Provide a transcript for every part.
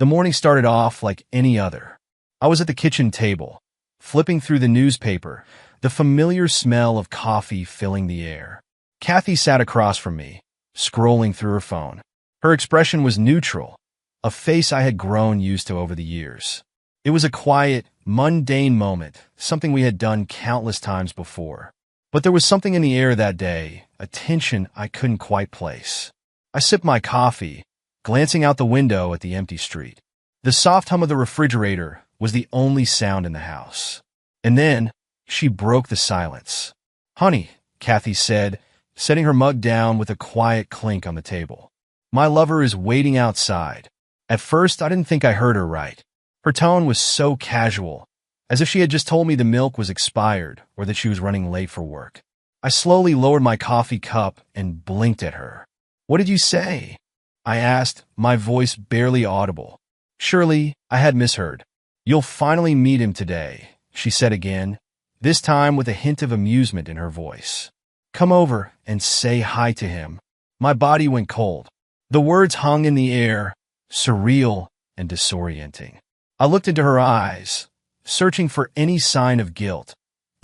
The morning started off like any other. I was at the kitchen table, flipping through the newspaper, the familiar smell of coffee filling the air. Kathy sat across from me, scrolling through her phone. Her expression was neutral, a face I had grown used to over the years. It was a quiet, mundane moment, something we had done countless times before. But there was something in the air that day, a tension I couldn't quite place. I sipped my coffee, glancing out the window at the empty street. The soft hum of the refrigerator was the only sound in the house. And then, she broke the silence. "Honey," Kathy said, setting her mug down with a quiet clink on the table. "My lover is waiting outside." At first, I didn't think I heard her right. Her tone was so casual, as if she had just told me the milk was expired or that she was running late for work. I slowly lowered my coffee cup and blinked at her. "What did you say?" I asked, my voice barely audible. Surely, I had misheard. "You'll finally meet him today," she said again, this time with a hint of amusement in her voice. "Come over and say hi to him." My body went cold. The words hung in the air, surreal and disorienting. I looked into her eyes, searching for any sign of guilt,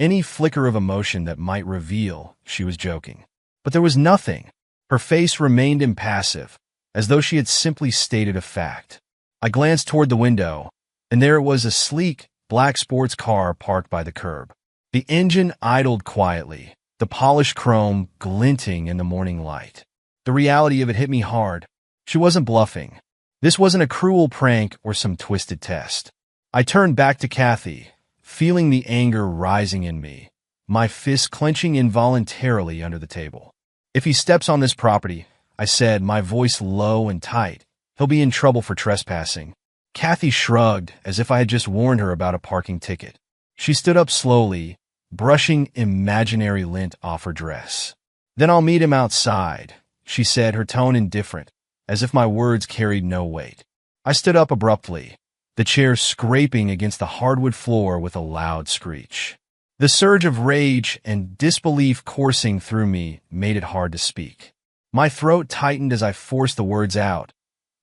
any flicker of emotion that might reveal she was joking. But there was nothing. Her face remained impassive, as though she had simply stated a fact. I glanced toward the window, and there it was, a sleek, black sports car parked by the curb. The engine idled quietly, the polished chrome glinting in the morning light. The reality of it hit me hard. She wasn't bluffing. This wasn't a cruel prank or some twisted test. I turned back to Kathy, feeling the anger rising in me, my fists clenching involuntarily under the table. "If he steps on this property," I said, my voice low and tight, "he'll be in trouble for trespassing." Kathy shrugged, as if I had just warned her about a parking ticket. She stood up slowly, brushing imaginary lint off her dress. "Then I'll meet him outside," she said, her tone indifferent, as if my words carried no weight. I stood up abruptly, the chair scraping against the hardwood floor with a loud screech. The surge of rage and disbelief coursing through me made it hard to speak. My throat tightened as I forced the words out,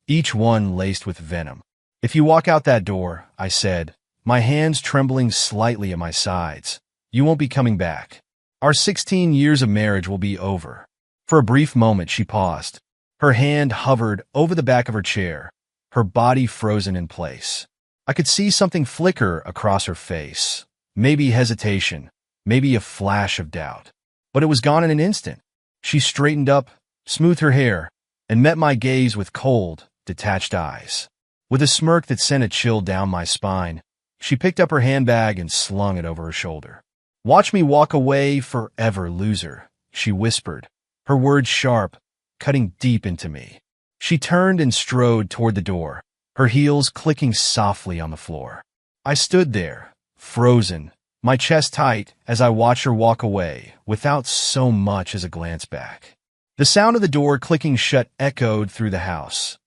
each one laced with venom. "If you walk out that door," I said, my hands trembling slightly at my sides, "you won't be coming back. Our 16 years of marriage will be over." For a brief moment, she paused. Her hand hovered over the back of her chair, her body frozen in place. I could see something flicker across her face, maybe hesitation, maybe a flash of doubt. But it was gone in an instant. She straightened up, smoothed her hair, and met my gaze with cold, detached eyes. With a smirk that sent a chill down my spine, she picked up her handbag and slung it over her shoulder. "Watch me walk away forever, loser," she whispered, her words sharp, cutting deep into me. She turned and strode toward the door, her heels clicking softly on the floor. I stood there, frozen, my chest tight as I watched her walk away without so much as a glance back. The sound of the door clicking shut echoed through the house,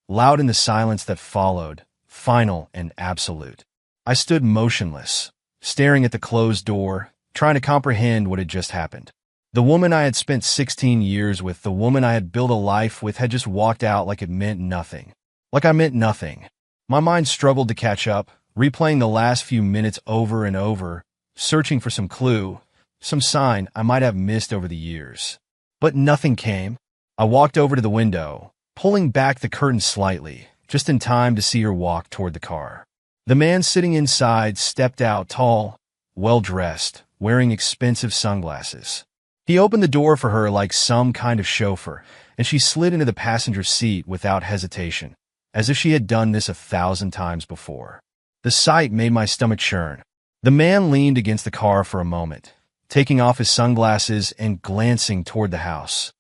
loud in the silence that followed, final and absolute. I stood motionless, staring at the closed door, trying to comprehend what had just happened. The woman I had spent 16 years with, the woman I had built a life with, had just walked out like it meant nothing. Like I meant nothing. My mind struggled to catch up, replaying the last few minutes over and over, searching for some clue, some sign I might have missed over the years. But nothing came. I walked over to the window, pulling back the curtain slightly, just in time to see her walk toward the car. The man sitting inside stepped out, tall, well-dressed, wearing expensive sunglasses. He opened the door for her like some kind of chauffeur, and she slid into the passenger seat without hesitation, as if she had done this 1,000 times before. The sight made my stomach churn. The man leaned against the car for a moment, taking off his sunglasses and glancing toward the house,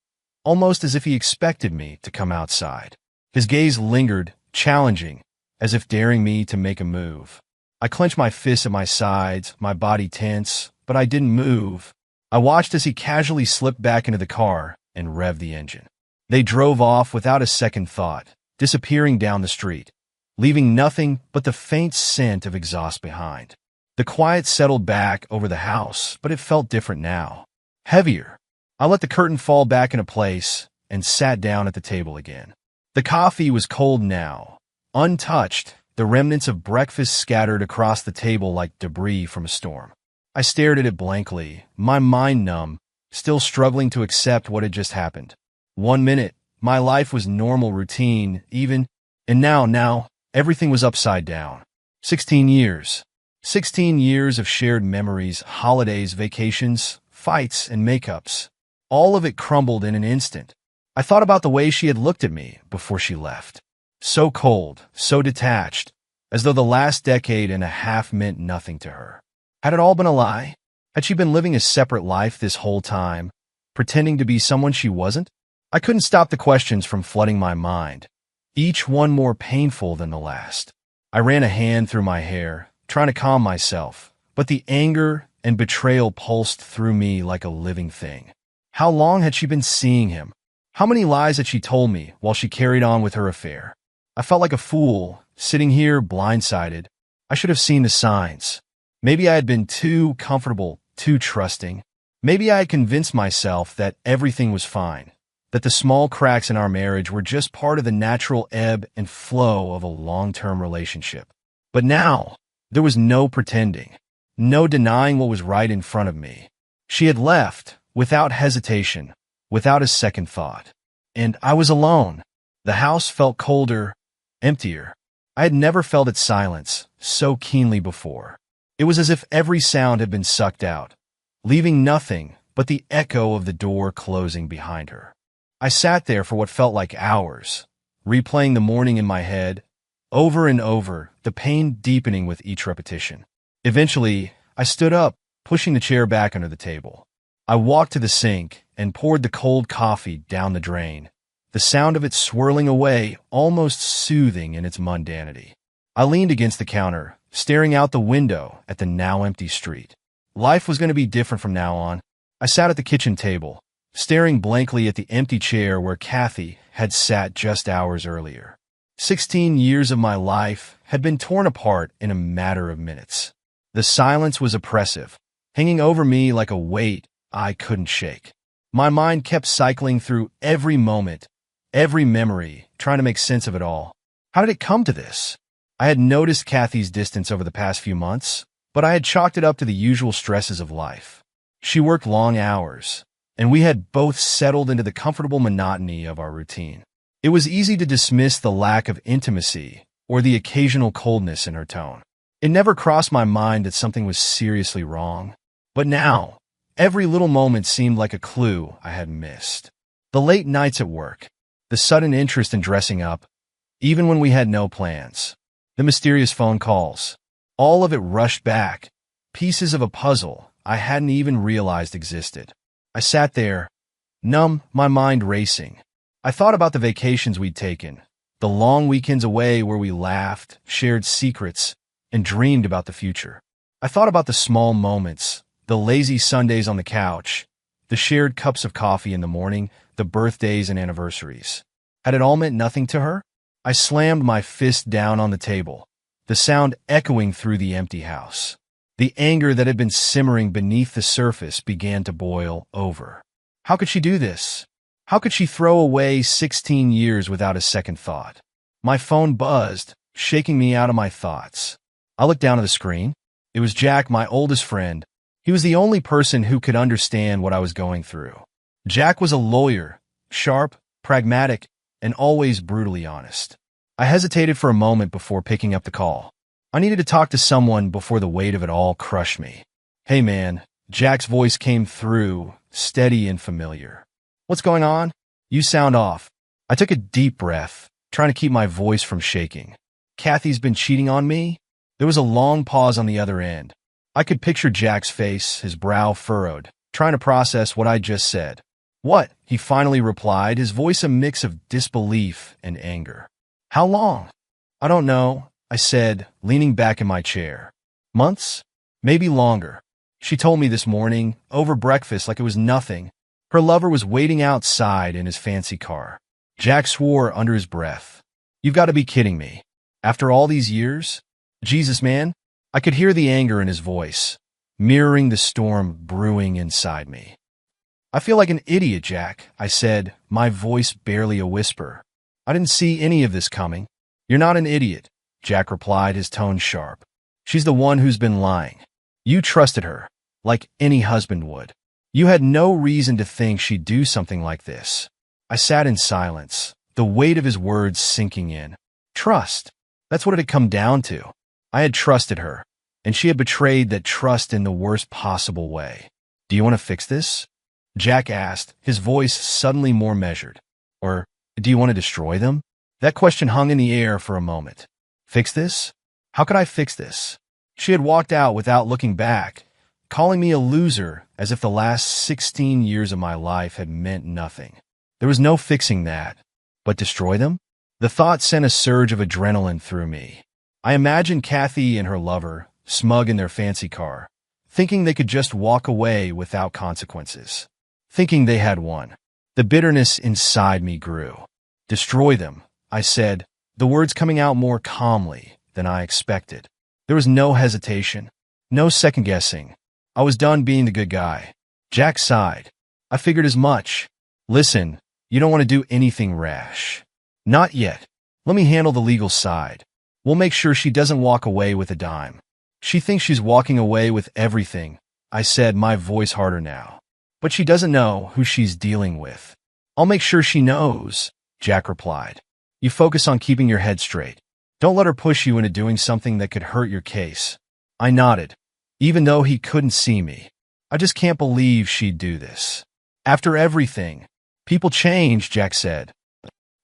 almost as if he expected me to come outside. His gaze lingered, challenging, as if daring me to make a move. I clenched my fists at my sides, my body tense, but I didn't move. I watched as he casually slipped back into the car and revved the engine. They drove off without a second thought, disappearing down the street, leaving nothing but the faint scent of exhaust behind. The quiet settled back over the house, but it felt different now. Heavier. I let the curtain fall back into place and sat down at the table again. The coffee was cold now, untouched, the remnants of breakfast scattered across the table like debris from a storm. I stared at it blankly, my mind numb, still struggling to accept what had just happened. 1 minute, my life was normal routine, and now, everything was upside down. 16 years. 16 years of shared memories, holidays, vacations, fights, and makeups. All of it crumbled in an instant. I thought about the way she had looked at me before she left. So cold, so detached, as though the last decade and a half meant nothing to her. Had it all been a lie? Had she been living a separate life this whole time, pretending to be someone she wasn't? I couldn't stop the questions from flooding my mind, each one more painful than the last. I ran a hand through my hair, trying to calm myself, but the anger and betrayal pulsed through me like a living thing. How long had she been seeing him? How many lies had she told me while she carried on with her affair? I felt like a fool, sitting here blindsided. I should have seen the signs. Maybe I had been too comfortable, too trusting. Maybe I had convinced myself that everything was fine, that the small cracks in our marriage were just part of the natural ebb and flow of a long-term relationship. But now, there was no pretending, no denying what was right in front of me. She had left, without hesitation, without a second thought. And I was alone. The house felt colder, emptier. I had never felt its silence so keenly before. It was as if every sound had been sucked out, leaving nothing but the echo of the door closing behind her. I sat there for what felt like hours, replaying the morning in my head, over and over, the pain deepening with each repetition. Eventually, I stood up, pushing the chair back under the table. I walked to the sink and poured the cold coffee down the drain, the sound of it swirling away, almost soothing in its mundanity. I leaned against the counter, staring out the window at the now empty street. Life was going to be different from now on. I sat at the kitchen table, staring blankly at the empty chair where Kathy had sat just hours earlier. 16 years of my life had been torn apart in a matter of minutes. The silence was oppressive, hanging over me like a weight I couldn't shake. My mind kept cycling through every moment, every memory, trying to make sense of it all. How did it come to this? I had noticed Kathy's distance over the past few months, but I had chalked it up to the usual stresses of life. She worked long hours, and we had both settled into the comfortable monotony of our routine. It was easy to dismiss the lack of intimacy or the occasional coldness in her tone. It never crossed my mind that something was seriously wrong. But now, every little moment seemed like a clue I had missed. The late nights at work, the sudden interest in dressing up, even when we had no plans, the mysterious phone calls, all of it rushed back, pieces of a puzzle I hadn't even realized existed. I sat there, numb, my mind racing. I thought about the vacations we'd taken, the long weekends away where we laughed, shared secrets, and dreamed about the future. I thought about the small moments, the lazy Sundays on the couch, the shared cups of coffee in the morning, the birthdays and anniversaries. Had it all meant nothing to her? I slammed my fist down on the table, the sound echoing through the empty house. The anger that had been simmering beneath the surface began to boil over. How could she do this? How could she throw away 16 years without a second thought? My phone buzzed, shaking me out of my thoughts. I looked down at the screen. It was Jack, my oldest friend. He was the only person who could understand what I was going through. Jack was a lawyer, sharp, pragmatic, and always brutally honest. I hesitated for a moment before picking up the call. I needed to talk to someone before the weight of it all crushed me. "Hey man," Jack's voice came through, steady and familiar. "What's going on? You sound off." I took a deep breath, trying to keep my voice from shaking. "Kathy's been cheating on me?" There was a long pause on the other end. I could picture Jack's face, his brow furrowed, trying to process what I'd just said. "What?" he finally replied, his voice a mix of disbelief and anger. "How long?" "I don't know," I said, leaning back in my chair. "Months? Maybe longer." She told me this morning, over breakfast like it was nothing. Her lover was waiting outside in his fancy car. Jack swore under his breath. "You've got to be kidding me. After all these years? Jesus, man." I could hear the anger in his voice, mirroring the storm brewing inside me. "I feel like an idiot, Jack," I said, my voice barely a whisper. "I didn't see any of this coming." You're not an idiot, Jack replied, his tone sharp. She's the one who's been lying. You trusted her, like any husband would. You had no reason to think she'd do something like this. I sat in silence, the weight of his words sinking in. Trust. That's what it had come down to. I had trusted her, and she had betrayed that trust in the worst possible way. Do you want to fix this? Jack asked, his voice suddenly more measured. Or, do you want to destroy them? That question hung in the air for a moment. Fix this? How could I fix this? She had walked out without looking back, calling me a loser as if the last 16 years of my life had meant nothing. There was no fixing that. But destroy them? The thought sent a surge of adrenaline through me. I imagined Kathy and her lover, smug in their fancy car, thinking they could just walk away without consequences. Thinking they had won. The bitterness inside me grew. Destroy them, I said, the words coming out more calmly than I expected. There was no hesitation, no second-guessing. I was done being the good guy. Jack sighed. I figured as much. Listen, you don't want to do anything rash. Not yet. Let me handle the legal side. We'll make sure she doesn't walk away with a dime. She thinks she's walking away with everything, I said, my voice harder now. But she doesn't know who she's dealing with. I'll make sure she knows, Jack replied. You focus on keeping your head straight. Don't let her push you into doing something that could hurt your case. I nodded, even though he couldn't see me. I just can't believe she'd do this. After everything, people change, Jack said.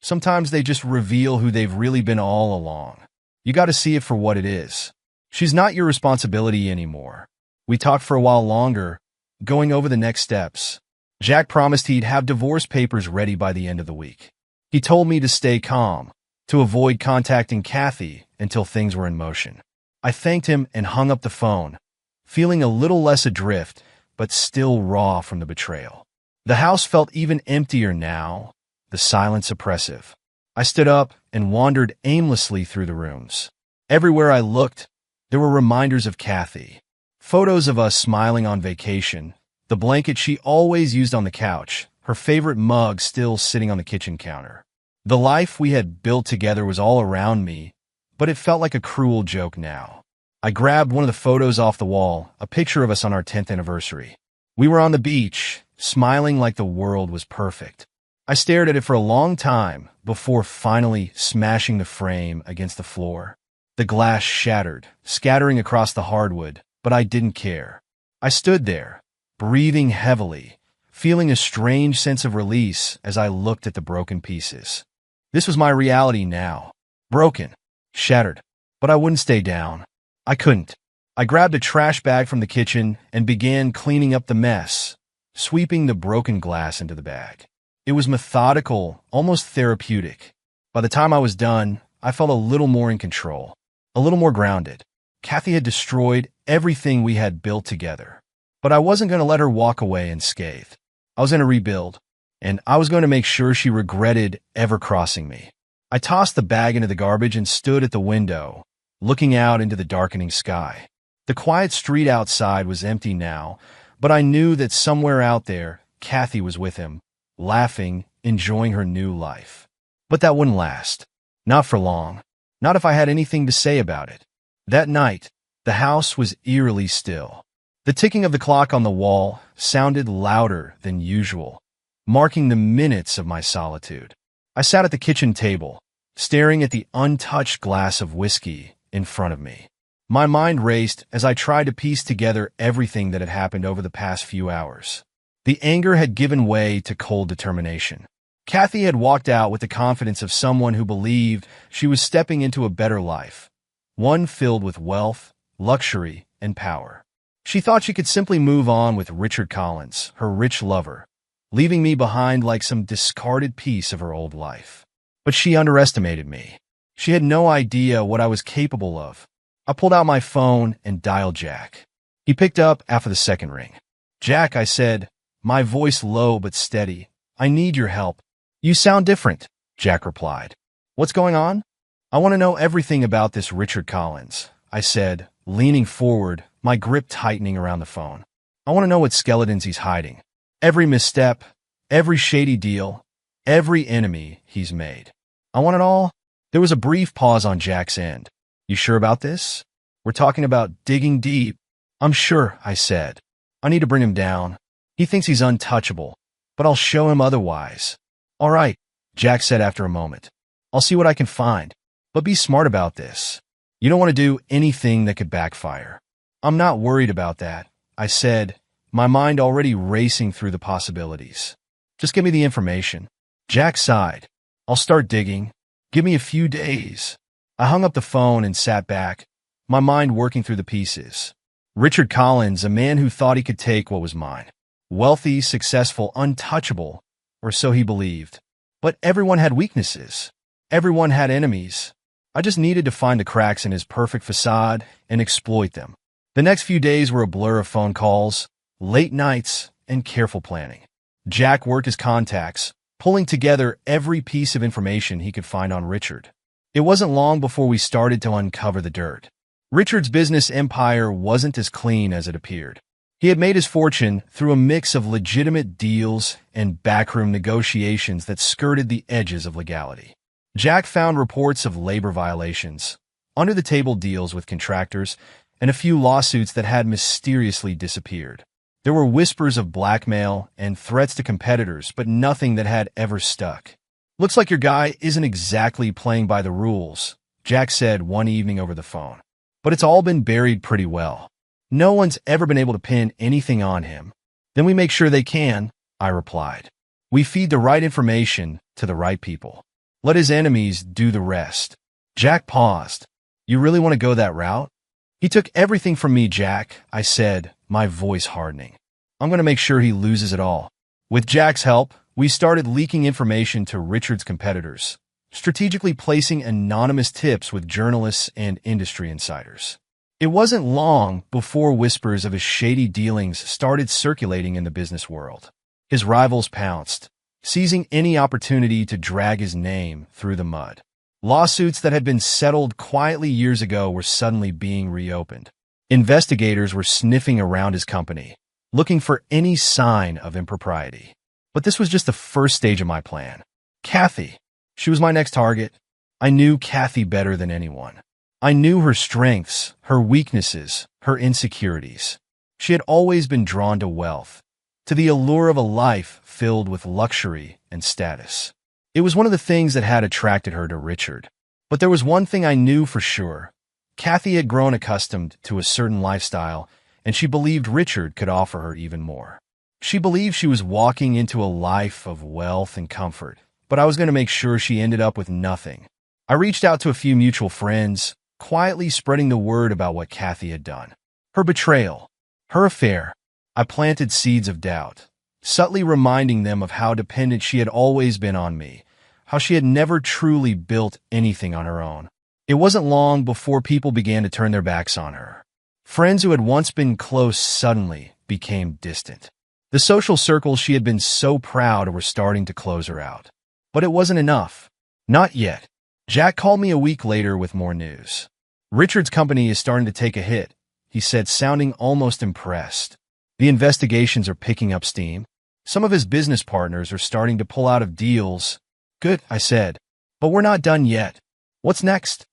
Sometimes they just reveal who they've really been all along. You got to see it for what it is. She's not your responsibility anymore. We talked for a while longer, going over the next steps. Jack promised he'd have divorce papers ready by the end of the week. He told me to stay calm, to avoid contacting Kathy until things were in motion. I thanked him and hung up the phone, feeling a little less adrift, but still raw from the betrayal. The house felt even emptier now, the silence oppressive. I stood up and wandered aimlessly through the rooms. Everywhere I looked, there were reminders of Kathy. Photos of us smiling on vacation, the blanket she always used on the couch, her favorite mug still sitting on the kitchen counter. The life we had built together was all around me, but it felt like a cruel joke now. I grabbed one of the photos off the wall, a picture of us on our 10th anniversary. We were on the beach, smiling like the world was perfect. I stared at it for a long time before finally smashing the frame against the floor. The glass shattered, scattering across the hardwood, but I didn't care. I stood there, breathing heavily, feeling a strange sense of release as I looked at the broken pieces. This was my reality now. Broken, shattered, but I wouldn't stay down. I couldn't. I grabbed a trash bag from the kitchen and began cleaning up the mess, sweeping the broken glass into the bag. It was methodical, almost therapeutic. By the time I was done, I felt a little more in control, a little more grounded. Kathy had destroyed everything we had built together, but I wasn't going to let her walk away unscathed. I was going to rebuild, and I was going to make sure she regretted ever crossing me. I tossed the bag into the garbage and stood at the window, looking out into the darkening sky. The quiet street outside was empty now, but I knew that somewhere out there, Kathy was with him, laughing, enjoying her new life. But that wouldn't last. Not for long. Not if I had anything to say about it. That night, the house was eerily still. The ticking of the clock on the wall sounded louder than usual, marking the minutes of my solitude. I sat at the kitchen table, staring at the untouched glass of whiskey in front of me. My mind raced as I tried to piece together everything that had happened over the past few hours. The anger had given way to cold determination. Kathy had walked out with the confidence of someone who believed she was stepping into a better life, one filled with wealth, luxury, and power. She thought she could simply move on with Richard Collins, her rich lover, leaving me behind like some discarded piece of her old life. But she underestimated me. She had no idea what I was capable of. I pulled out my phone and dialed Jack. He picked up after the second ring. Jack, I said, my voice low but steady, I need your help. You sound different, Jack replied. What's going on? I want to know everything about this Richard Collins, I said, leaning forward, my grip tightening around the phone. I want to know what skeletons he's hiding. Every misstep, every shady deal, every enemy he's made. I want it all. There was a brief pause on Jack's end. You sure about this? We're talking about digging deep. I'm sure, I said. I need to bring him down. He thinks he's untouchable, but I'll show him otherwise. All right, Jack said after a moment. I'll see what I can find, but be smart about this. You don't want to do anything that could backfire. I'm not worried about that, I said, my mind already racing through the possibilities. Just give me the information. Jack sighed. I'll start digging. Give me a few days. I hung up the phone and sat back, my mind working through the pieces. Richard Collins, a man who thought he could take what was mine. Wealthy, successful, untouchable, or so he believed. But everyone had weaknesses. Everyone had enemies. I just needed to find the cracks in his perfect facade and exploit them. The next few days were a blur of phone calls, late nights, and careful planning. Jack worked his contacts, pulling together every piece of information he could find on Richard. It wasn't long before we started to uncover the dirt. Richard's business empire wasn't as clean as it appeared. He had made his fortune through a mix of legitimate deals and backroom negotiations that skirted the edges of legality. Jack found reports of labor violations, under-the-table deals with contractors, and a few lawsuits that had mysteriously disappeared. There were whispers of blackmail and threats to competitors, but nothing that had ever stuck. Looks like your guy isn't exactly playing by the rules, Jack said one evening over the phone. But it's all been buried pretty well. No one's ever been able to pin anything on him. Then we make sure they can, I replied. We feed the right information to the right people. Let his enemies do the rest. Jack paused. You really want to go that route? He took everything from me, Jack, I said, my voice hardening. I'm going to make sure he loses it all. With Jack's help, we started leaking information to Richard's competitors, strategically placing anonymous tips with journalists and industry insiders. It wasn't long before whispers of his shady dealings started circulating in the business world. His rivals pounced, seizing any opportunity to drag his name through the mud. Lawsuits that had been settled quietly years ago were suddenly being reopened. Investigators were sniffing around his company, looking for any sign of impropriety. But this was just the first stage of my plan. Kathy. She was my next target. I knew Kathy better than anyone. I knew her strengths, her weaknesses, her insecurities. She had always been drawn to wealth, to the allure of a life filled with luxury and status. It was one of the things that had attracted her to Richard. But there was one thing I knew for sure. Kathy had grown accustomed to a certain lifestyle, and she believed Richard could offer her even more. She believed she was walking into a life of wealth and comfort, but I was going to make sure she ended up with nothing. I reached out to a few mutual friends, quietly spreading the word about what Kathy had done. Her betrayal, her affair. I planted seeds of doubt, subtly reminding them of how dependent she had always been on me, how she had never truly built anything on her own. It wasn't long before people began to turn their backs on her. Friends who had once been close suddenly became distant. The social circles she had been so proud of were starting to close her out. But it wasn't enough. Not yet. Jack called me a week later with more news. Richard's company is starting to take a hit, he said, sounding almost impressed. The investigations are picking up steam. Some of his business partners are starting to pull out of deals. Good, I said. But we're not done yet. What's next?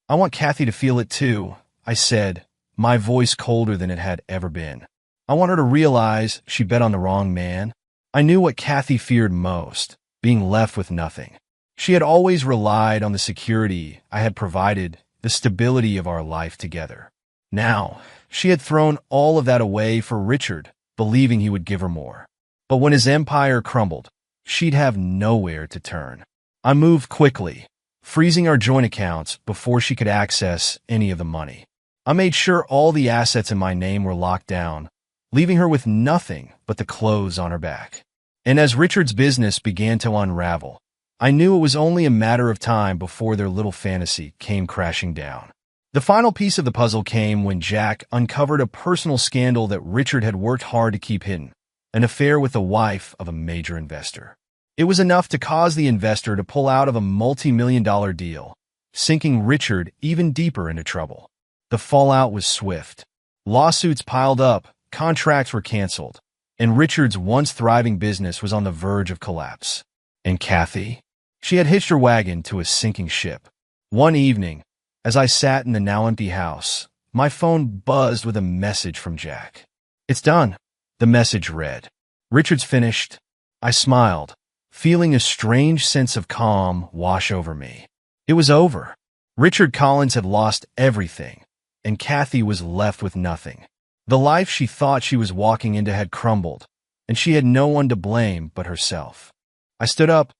I want Kathy to feel it too, I said, my voice colder than it had ever been. I want her to realize she bet on the wrong man. I knew what Kathy feared most, being left with nothing. She had always relied on the security I had provided, the stability of our life together. Now, she had thrown all of that away for Richard, believing he would give her more. But when his empire crumbled, she'd have nowhere to turn. I moved quickly, freezing our joint accounts before she could access any of the money. I made sure all the assets in my name were locked down, leaving her with nothing but the clothes on her back. And as Richard's business began to unravel, I knew it was only a matter of time before their little fantasy came crashing down. The final piece of the puzzle came when Jack uncovered a personal scandal that Richard had worked hard to keep hidden, an affair with the wife of a major investor. It was enough to cause the investor to pull out of a multi-million-dollar deal, sinking Richard even deeper into trouble. The fallout was swift. Lawsuits piled up, contracts were canceled, and Richard's once thriving business was on the verge of collapse. And Kathy? She had hitched her wagon to a sinking ship. One evening, as I sat in the now empty house, my phone buzzed with a message from Jack. "It's done," the message read. "Richard's finished." I smiled, feeling a strange sense of calm wash over me. It was over. Richard Collins had lost everything, and Kathy was left with nothing. The life she thought she was walking into had crumbled, and she had no one to blame but herself. I stood up,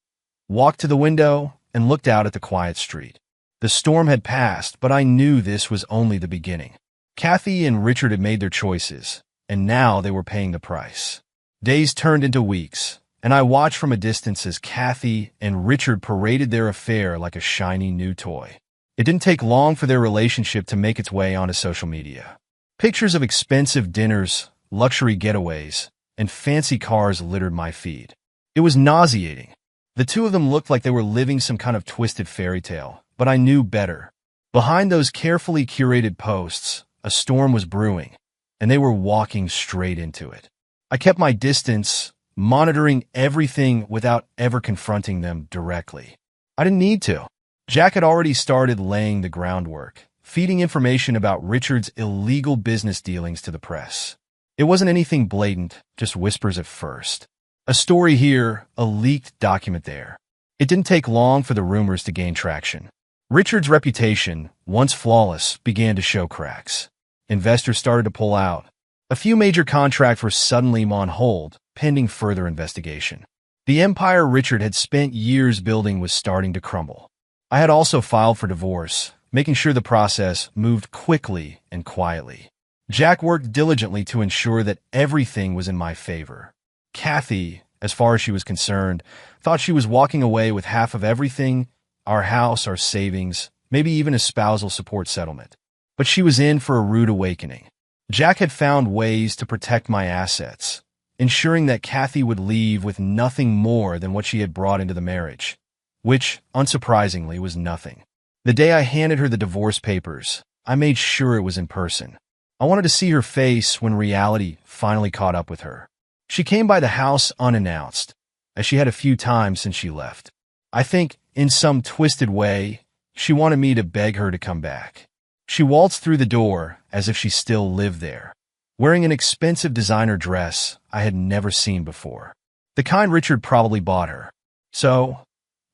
walked to the window, and looked out at the quiet street. The storm had passed, but I knew this was only the beginning. Kathy and Richard had made their choices, and now they were paying the price. Days turned into weeks, and I watched from a distance as Kathy and Richard paraded their affair like a shiny new toy. It didn't take long for their relationship to make its way onto social media. Pictures of expensive dinners, luxury getaways, and fancy cars littered my feed. It was nauseating. The two of them looked like they were living some kind of twisted fairy tale, but I knew better. Behind those carefully curated posts, a storm was brewing, and they were walking straight into it. I kept my distance, monitoring everything without ever confronting them directly. I didn't need to. Jack had already started laying the groundwork, feeding information about Richard's illegal business dealings to the press. It wasn't anything blatant, just whispers at first. A story here, a leaked document there. It didn't take long for the rumors to gain traction. Richard's reputation, once flawless, began to show cracks. Investors started to pull out. A few major contracts were suddenly on hold, pending further investigation. The empire Richard had spent years building was starting to crumble. I had also filed for divorce, making sure the process moved quickly and quietly. Jack worked diligently to ensure that everything was in my favor. Kathy, as far as she was concerned, thought she was walking away with half of everything, our house, our savings, maybe even a spousal support settlement. But she was in for a rude awakening. Jack had found ways to protect my assets, ensuring that Kathy would leave with nothing more than what she had brought into the marriage, which, unsurprisingly, was nothing. The day I handed her the divorce papers, I made sure it was in person. I wanted to see her face when reality finally caught up with her. She came by the house unannounced, as she had a few times since she left. I think, in some twisted way, she wanted me to beg her to come back. She waltzed through the door as if she still lived there, wearing an expensive designer dress I had never seen before, the kind Richard probably bought her. "So,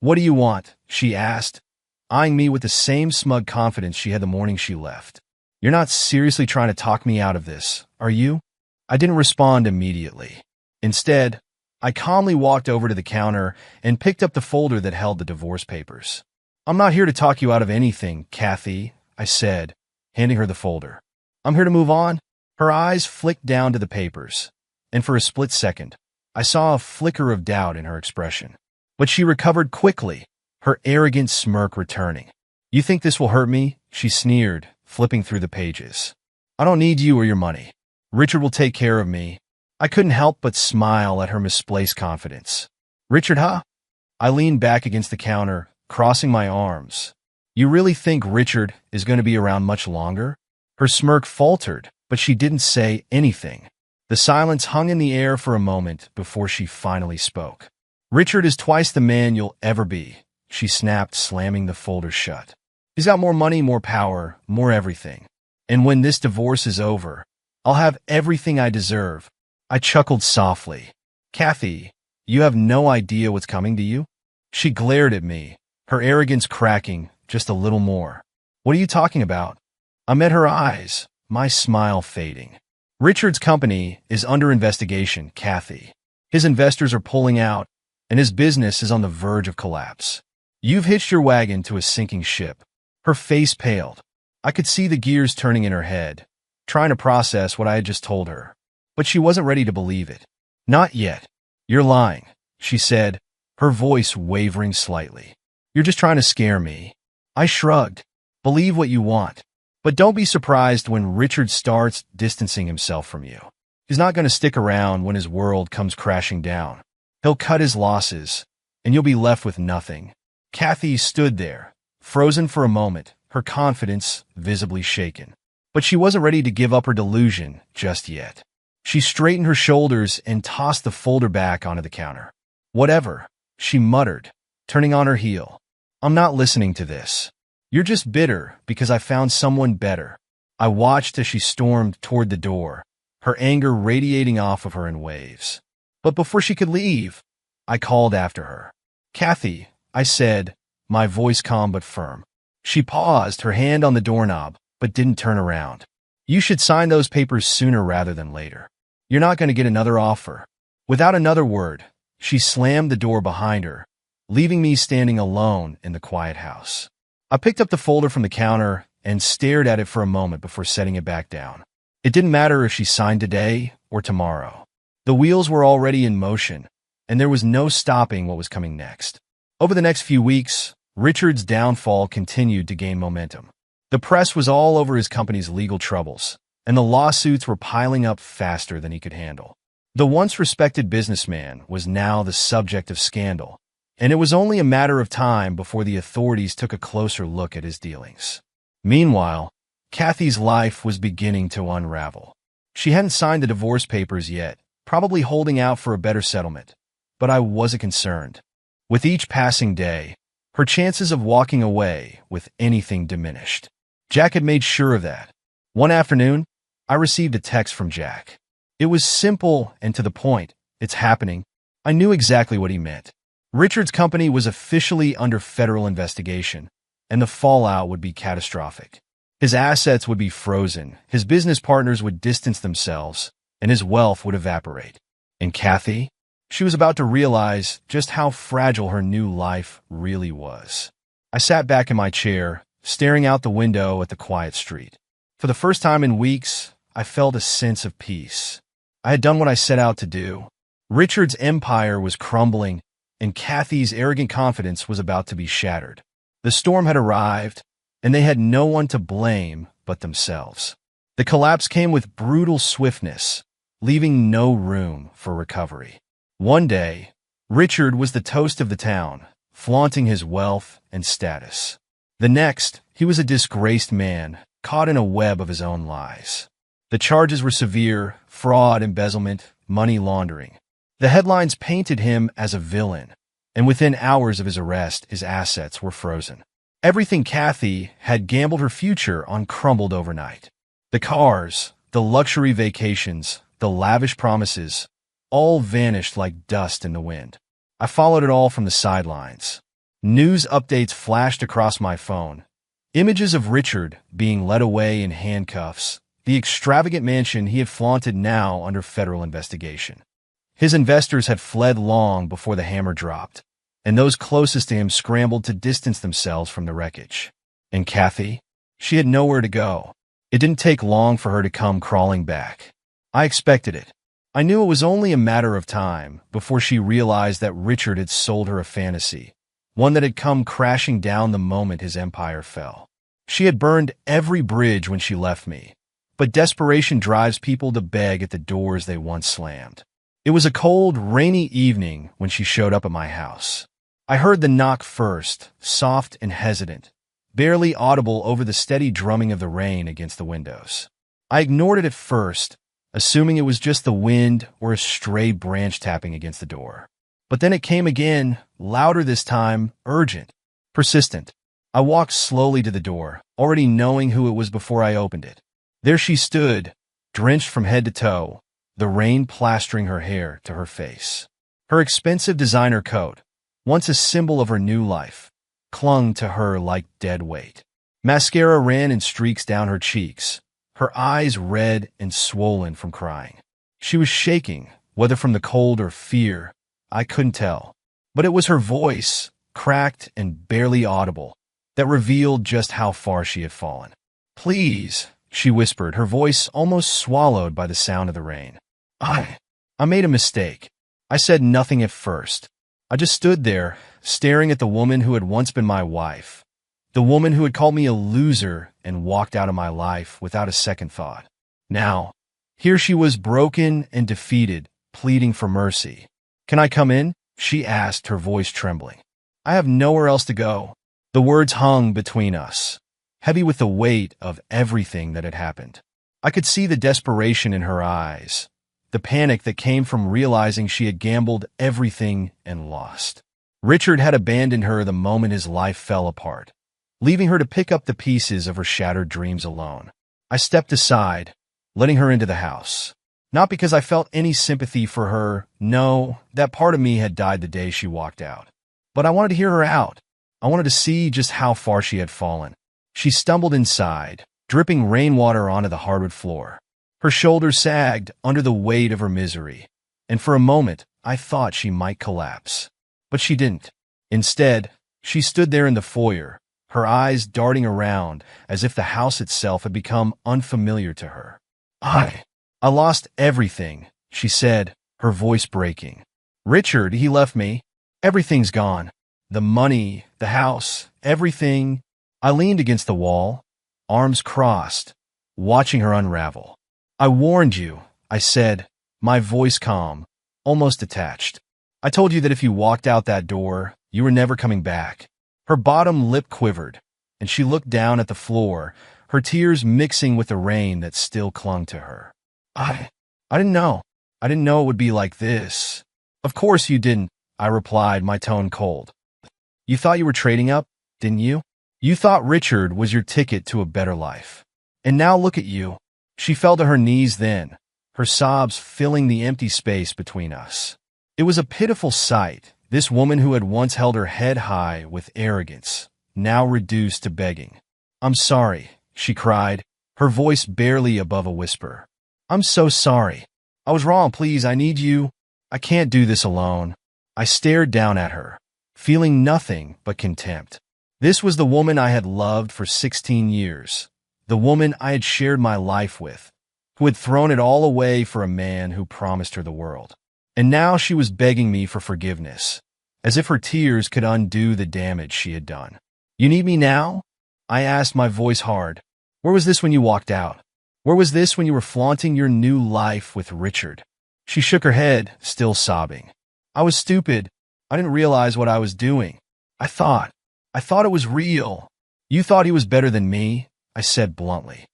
what do you want?" she asked, eyeing me with the same smug confidence she had the morning she left. "You're not seriously trying to talk me out of this, are you?" I didn't respond immediately. Instead, I calmly walked over to the counter and picked up the folder that held the divorce papers. "I'm not here to talk you out of anything, Kathy," I said, handing her the folder. "I'm here to move on." Her eyes flicked down to the papers, and for a split second, I saw a flicker of doubt in her expression. But she recovered quickly, her arrogant smirk returning. "You think this will hurt me?" she sneered, flipping through the pages. "I don't need you or your money. Richard will take care of me." I couldn't help but smile at her misplaced confidence. "Richard, huh?" I leaned back against the counter, crossing my arms. "You really think Richard is going to be around much longer?" Her smirk faltered, but she didn't say anything. The silence hung in the air for a moment before she finally spoke. "Richard is twice the man you'll ever be," she snapped, slamming the folder shut. "He's got more money, more power, more everything. And when this divorce is over, I'll have everything I deserve." I chuckled softly. "Kathy, you have no idea what's coming to you?" She glared at me, her arrogance cracking just a little more. "What are you talking about?" I met her eyes, my smile fading. "Richard's company is under investigation, Kathy. His investors are pulling out, and his business is on the verge of collapse. You've hitched your wagon to a sinking ship." Her face paled. I could see the gears turning in her head, trying to process what I had just told her. But she wasn't ready to believe it. "Not yet. You're lying," she said, her voice wavering slightly. "You're just trying to scare me." I shrugged. "Believe what you want. But don't be surprised when Richard starts distancing himself from you. He's not going to stick around when his world comes crashing down. He'll cut his losses, and you'll be left with nothing." Kathy stood there, frozen for a moment, her confidence visibly shaken. But she wasn't ready to give up her delusion just yet. She straightened her shoulders and tossed the folder back onto the counter. "Whatever," she muttered, turning on her heel. "I'm not listening to this." You're just bitter because I found someone better. I watched as she stormed toward the door, her anger radiating off of her in waves. But before she could leave, I called after her. "Kathy," I said, my voice calm but firm. She paused, her hand on the doorknob, but didn't turn around. "You should sign those papers sooner rather than later. You're not going to get another offer." Without another word, she slammed the door behind her, leaving me standing alone in the quiet house. I picked up the folder from the counter and stared at it for a moment before setting it back down. It didn't matter if she signed today or tomorrow. The wheels were already in motion, and there was no stopping what was coming next. Over the next few weeks, Richard's downfall continued to gain momentum. The press was all over his company's legal troubles, and the lawsuits were piling up faster than he could handle. The once respected businessman was now the subject of scandal, and it was only a matter of time before the authorities took a closer look at his dealings. Meanwhile, Kathy's life was beginning to unravel. She hadn't signed the divorce papers yet, probably holding out for a better settlement, but I wasn't concerned. With each passing day, her chances of walking away with anything diminished. Jack had made sure of that. One afternoon, I received a text from Jack. It was simple and to the point. "It's happening." I knew exactly what he meant. Richard's company was officially under federal investigation, and the fallout would be catastrophic. His assets would be frozen, his business partners would distance themselves, and his wealth would evaporate. And Kathy? She was about to realize just how fragile her new life really was. I sat back in my chair, staring out the window at the quiet street. For the first time in weeks, I felt a sense of peace. I had done what I set out to do. Richard's empire was crumbling, and Kathy's arrogant confidence was about to be shattered. The storm had arrived, and they had no one to blame but themselves. The collapse came with brutal swiftness, leaving no room for recovery. One day, Richard was the toast of the town, flaunting his wealth and status. The next, he was a disgraced man, caught in a web of his own lies. The charges were severe: fraud, embezzlement, money laundering. The headlines painted him as a villain, and within hours of his arrest, his assets were frozen. Everything Kathy had gambled her future on crumbled overnight. The cars, the luxury vacations, the lavish promises, all vanished like dust in the wind. I followed it all from the sidelines. News updates flashed across my phone. Images of Richard being led away in handcuffs, the extravagant mansion he had flaunted now under federal investigation. His investors had fled long before the hammer dropped, and those closest to him scrambled to distance themselves from the wreckage. And Kathy? She had nowhere to go. It didn't take long for her to come crawling back. I expected it. I knew it was only a matter of time before she realized that Richard had sold her a fantasy, one that had come crashing down the moment his empire fell. She had burned every bridge when she left me, but desperation drives people to beg at the doors they once slammed. It was a cold, rainy evening when she showed up at my house. I heard the knock first, soft and hesitant, barely audible over the steady drumming of the rain against the windows. I ignored it at first, assuming it was just the wind or a stray branch tapping against the door. But then it came again, louder this time, urgent, persistent. I walked slowly to the door, already knowing who it was before I opened it. There she stood, drenched from head to toe, the rain plastering her hair to her face. Her expensive designer coat, once a symbol of her new life, clung to her like dead weight. Mascara ran in streaks down her cheeks, her eyes red and swollen from crying. She was shaking, whether from the cold or fear, I couldn't tell. But it was her voice, cracked and barely audible, that revealed just how far she had fallen. "Please," she whispered, her voice almost swallowed by the sound of the rain. I made a mistake. I said nothing at first. I just stood there, staring at the woman who had once been my wife. The woman who had called me a loser and walked out of my life without a second thought. Now, here she was, broken and defeated, pleading for mercy. "Can I come in?" she asked, her voice trembling. "I have nowhere else to go." The words hung between us, heavy with the weight of everything that had happened. I could see the desperation in her eyes, the panic that came from realizing she had gambled everything and lost. Richard had abandoned her the moment his life fell apart. leaving her to pick up the pieces of her shattered dreams alone. I stepped aside, letting her into the house. Not because I felt any sympathy for her, no, that part of me had died the day she walked out. But I wanted to hear her out. I wanted to see just how far she had fallen. She stumbled inside, dripping rainwater onto the hardwood floor. Her shoulders sagged under the weight of her misery, and for a moment I thought she might collapse. But she didn't. Instead, she stood there in the foyer, her eyes darting around as if the house itself had become unfamiliar to her. I lost everything, she said, her voice breaking. Richard, he left me. Everything's gone. The money, the house, everything. I leaned against the wall, arms crossed, watching her unravel. I warned you, I said, my voice calm, almost detached. I told you that if you walked out that door, you were never coming back. Her bottom lip quivered, and she looked down at the floor, her tears mixing with the rain that still clung to her. I didn't know. I didn't know it would be like this. Of course you didn't, I replied, my tone cold. You thought you were trading up, didn't you? You thought Richard was your ticket to a better life. And now look at you. She fell to her knees then, her sobs filling the empty space between us. It was a pitiful sight, this woman who had once held her head high with arrogance, now reduced to begging. I'm sorry, she cried, her voice barely above a whisper. I'm so sorry. I was wrong, please, I need you. I can't do this alone. I stared down at her, feeling nothing but contempt. This was the woman I had loved for 16 years, the woman I had shared my life with, who had thrown it all away for a man who promised her the world. And now she was begging me for forgiveness, as if her tears could undo the damage she had done. You need me now? I asked, my voice hard. Where was this when you walked out? Where was this when you were flaunting your new life with Richard? She shook her head, still sobbing. I was stupid. I didn't realize what I was doing. I thought it was real. You thought he was better than me, I said bluntly.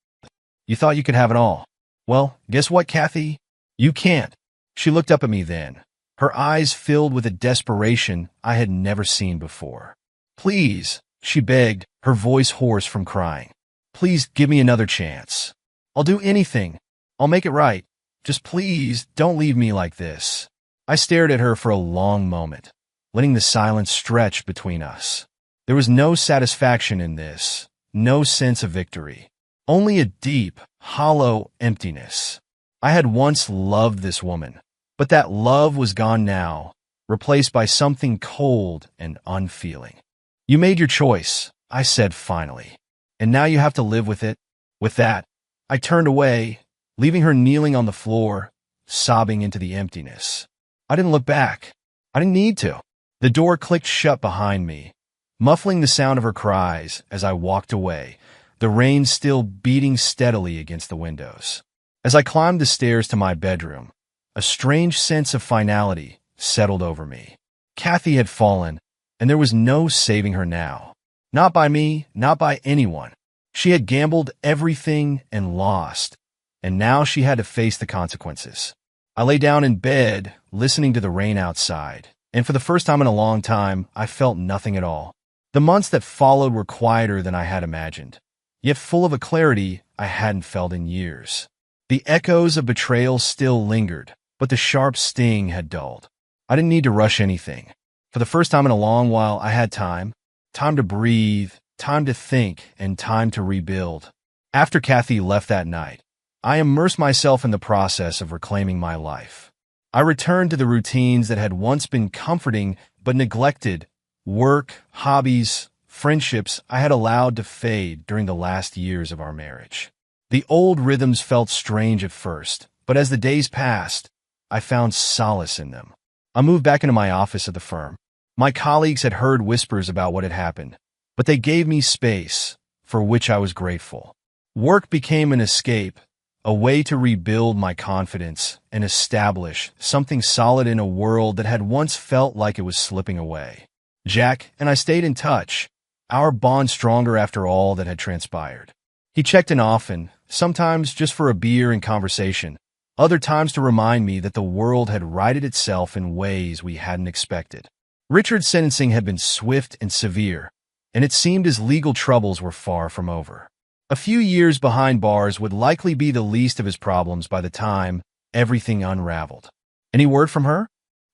You thought you could have it all. Well, guess what, Kathy? You can't. She looked up at me then, her eyes filled with a desperation I had never seen before. Please, she begged, her voice hoarse from crying. Please give me another chance. I'll do anything. I'll make it right. Just please don't leave me like this. I stared at her for a long moment, letting the silence stretch between us. There was no satisfaction in this, no sense of victory, only a deep, hollow emptiness. I had once loved this woman, but that love was gone now, replaced by something cold and unfeeling. You made your choice, I said finally, and now you have to live with it. With that, I turned away, leaving her kneeling on the floor, sobbing into the emptiness. I didn't look back. I didn't need to. The door clicked shut behind me, muffling the sound of her cries as I walked away, the rain still beating steadily against the windows. As I climbed the stairs to my bedroom, a strange sense of finality settled over me. Kathy had fallen, and there was no saving her now. Not by me, not by anyone. She had gambled everything and lost, and now she had to face the consequences. I lay down in bed, listening to the rain outside, and for the first time in a long time, I felt nothing at all. The months that followed were quieter than I had imagined, yet full of a clarity I hadn't felt in years. The echoes of betrayal still lingered, but the sharp sting had dulled. I didn't need to rush anything. For the first time in a long while, I had time to breathe, time to think, and time to rebuild. After Kathy left that night, I immersed myself in the process of reclaiming my life. I returned to the routines that had once been comforting but neglected, work, hobbies, friendships I had allowed to fade during the last years of our marriage. The old rhythms felt strange at first, but as the days passed, I found solace in them. I moved back into my office at the firm. My colleagues had heard whispers about what had happened, but they gave me space, for which I was grateful. Work became an escape, a way to rebuild my confidence and establish something solid in a world that had once felt like it was slipping away. Jack and I stayed in touch, our bond stronger after all that had transpired. He checked in often, sometimes just for a beer and conversation, other times to remind me that the world had righted itself in ways we hadn't expected. Richard's sentencing had been swift and severe, and it seemed his legal troubles were far from over. A few years behind bars would likely be the least of his problems by the time everything unraveled. "Any word from her?"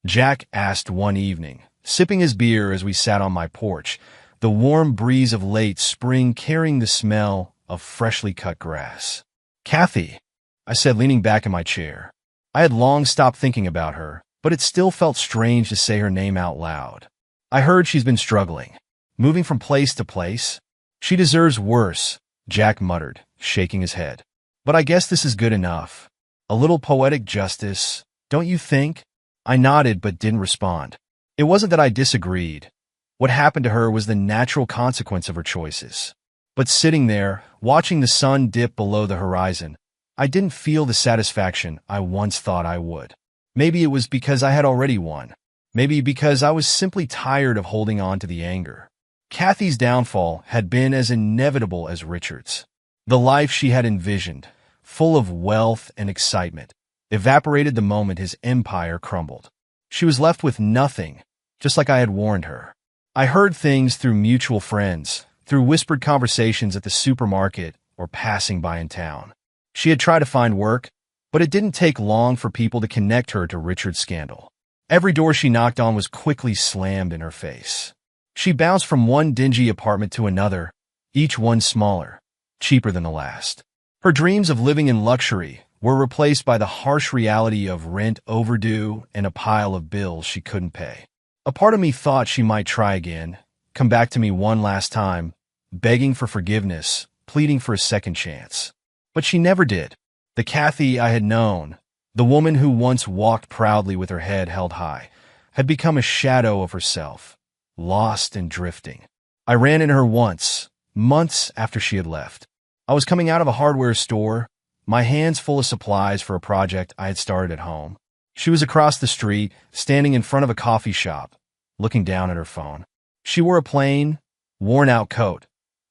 Jack asked one evening, sipping his beer as we sat on my porch, the warm breeze of late spring carrying the smell of freshly cut grass. "Kathy," I said, leaning back in my chair. I had long stopped thinking about her, but it still felt strange to say her name out loud. "I heard she's been struggling, moving from place to place." "She deserves worse," Jack muttered, shaking his head. "But I guess this is good enough. A little poetic justice, don't you think?" I nodded but didn't respond. It wasn't that I disagreed. What happened to her was the natural consequence of her choices. But sitting there, watching the sun dip below the horizon, I didn't feel the satisfaction I once thought I would. Maybe it was because I had already won. Maybe because I was simply tired of holding on to the anger. Kathy's downfall had been as inevitable as Richard's. The life she had envisioned, full of wealth and excitement, evaporated the moment his empire crumbled. She was left with nothing, just like I had warned her. I heard things through mutual friends, through whispered conversations at the supermarket or passing by in town. She had tried to find work, but it didn't take long for people to connect her to Richard's scandal. Every door she knocked on was quickly slammed in her face. She bounced from one dingy apartment to another, each one smaller, cheaper than the last. Her dreams of living in luxury were replaced by the harsh reality of rent overdue and a pile of bills she couldn't pay. A part of me thought she might try again, come back to me one last time, begging for forgiveness, pleading for a second chance. But she never did. The Kathy I had known, the woman who once walked proudly with her head held high, had become a shadow of herself, lost and drifting. I ran into her once, months after she had left. I was coming out of a hardware store, my hands full of supplies for a project I had started at home. She was across the street, standing in front of a coffee shop, looking down at her phone. She wore a plain, worn-out coat,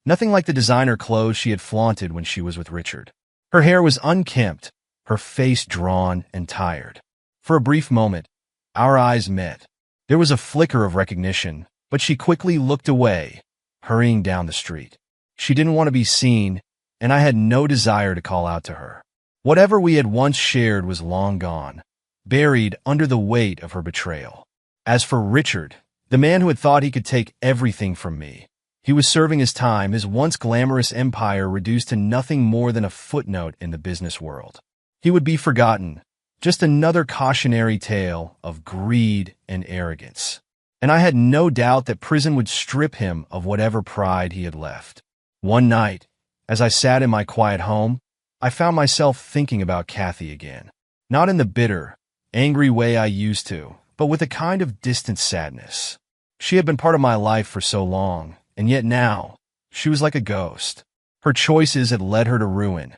nothing like the designer clothes she had flaunted when she was with Richard. Her hair was unkempt, her face drawn and tired. For a brief moment, our eyes met. There was a flicker of recognition, but she quickly looked away, hurrying down the street. She didn't want to be seen, and I had no desire to call out to her. Whatever we had once shared was long gone, buried under the weight of her betrayal. As for Richard, the man who had thought he could take everything from me, he was serving his time, his once glamorous empire reduced to nothing more than a footnote in the business world. He would be forgotten, just another cautionary tale of greed and arrogance. And I had no doubt that prison would strip him of whatever pride he had left. One night, as I sat in my quiet home, I found myself thinking about Kathy again. Not in the bitter, angry way I used to, but with a kind of distant sadness. She had been part of my life for so long, and yet now, she was like a ghost. Her choices had led her to ruin,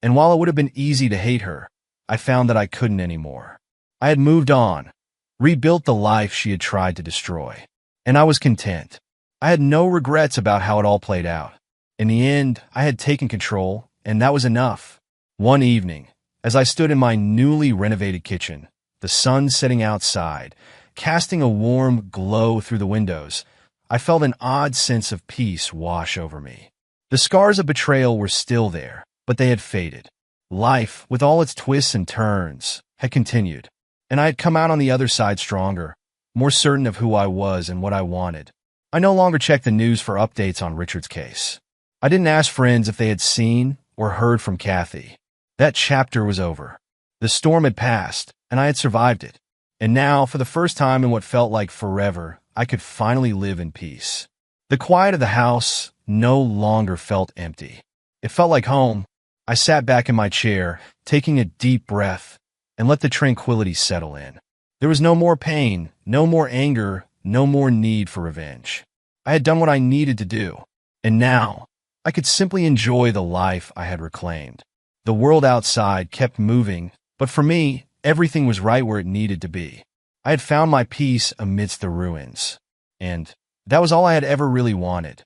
and while it would have been easy to hate her, I found that I couldn't anymore. I had moved on, rebuilt the life she had tried to destroy, and I was content. I had no regrets about how it all played out. In the end, I had taken control, and that was enough. One evening, as I stood in my newly renovated kitchen, the sun setting outside, casting a warm glow through the windows, I felt an odd sense of peace wash over me. The scars of betrayal were still there, but they had faded. Life, with all its twists and turns, had continued, and I had come out on the other side stronger, more certain of who I was and what I wanted. I no longer checked the news for updates on Richard's case. I didn't ask friends if they had seen or heard from Kathy. That chapter was over. The storm had passed, and I had survived it. And now, for the first time in what felt like forever, I could finally live in peace. The quiet of the house no longer felt empty. It felt like home. I sat back in my chair, taking a deep breath, and let the tranquility settle in. There was no more pain, no more anger, no more need for revenge. I had done what I needed to do, and now I could simply enjoy the life I had reclaimed. The world outside kept moving, but for me, everything was right where it needed to be. I had found my peace amidst the ruins, and that was all I had ever really wanted.